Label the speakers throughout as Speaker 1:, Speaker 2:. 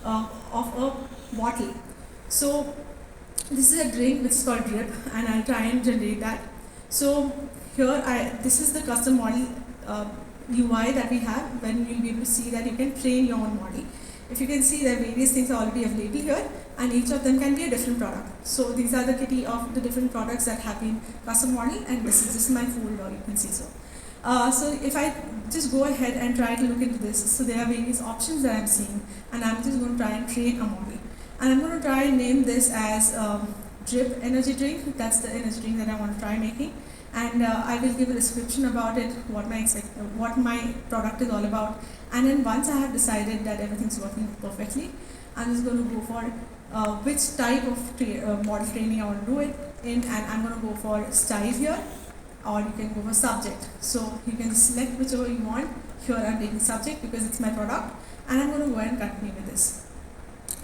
Speaker 1: of a bottle. So this is a drink which is called Drip, and I'll try and generate that. So here, this is the custom model UI that we have, when you'll be able to see that you can train your own model. If you can see, there are various things are already available here, and each of them can be a different product. So these are the kitty of the different products that have been custom model, and this is my folder, you can see so. So if I just go ahead and try to look into this, so there are various options that I'm seeing, and I'm just going to try and train a model. And I'm going to try and name this as Drip energy drink. That's the energy drink that I want to try making. And I will give a description about it, what my product is all about. And then once I have decided that everything's working perfectly, I'm just going to go for which type of model training I want to do it in, and I'm going to go for style here, or you can go for subject. So you can select whichever you want. Here I'm taking subject because it's my product, and I'm going to go ahead and continue with this.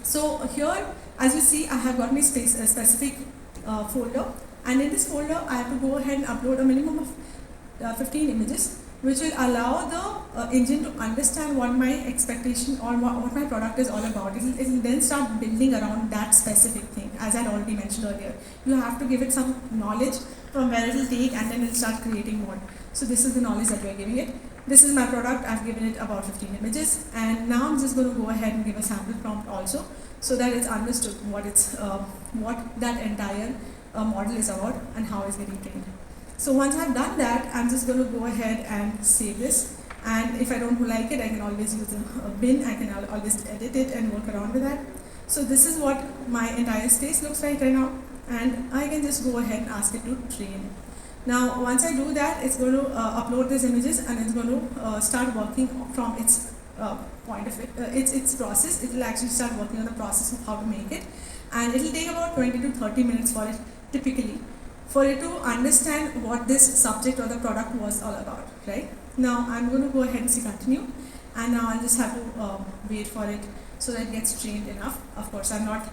Speaker 1: So here, as you see, I have got my specific folder, and in this folder I have to go ahead and upload a minimum of 15 images, which will allow the engine to understand what my expectation or what my product is all about. It will then start building around that specific thing, as I had already mentioned earlier. You have to give it some knowledge from where it will take, and then it will start creating more. So this is the knowledge that we are giving it. This is my product. I've given it about 15 images, and now I'm just going to go ahead and give a sample prompt also, so that it's understood what that entire model is about and how it's getting trained. So once I've done that, I'm just going to go ahead and save this. And if I don't like it, I can always use a bin. I can always edit it and work around with that. So this is what my entire space looks like right now, and I can just go ahead and ask it to train. Now, once I do that, it's going to upload these images, and it's going to start working from its point of it, its process. It will actually start working on the process of how to make it, and it will take about 20 to 30 minutes for it, typically, for it to understand what this subject or the product was all about, right? Now, I'm going to go ahead and say continue, and now I'll just have to wait for it so that it gets trained enough. Of course, I'm not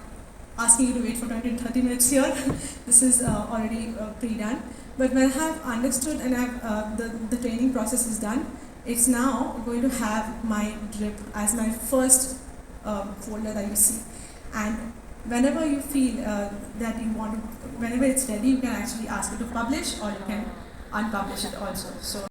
Speaker 1: asking you to wait for 20 to 30 minutes here. This is already pre-done. But when I have understood and the training process is done, it's now going to have my Drip as my first folder that you see. And whenever you feel that you want to, whenever it's ready, you can actually ask it to publish, or you can unpublish it also. So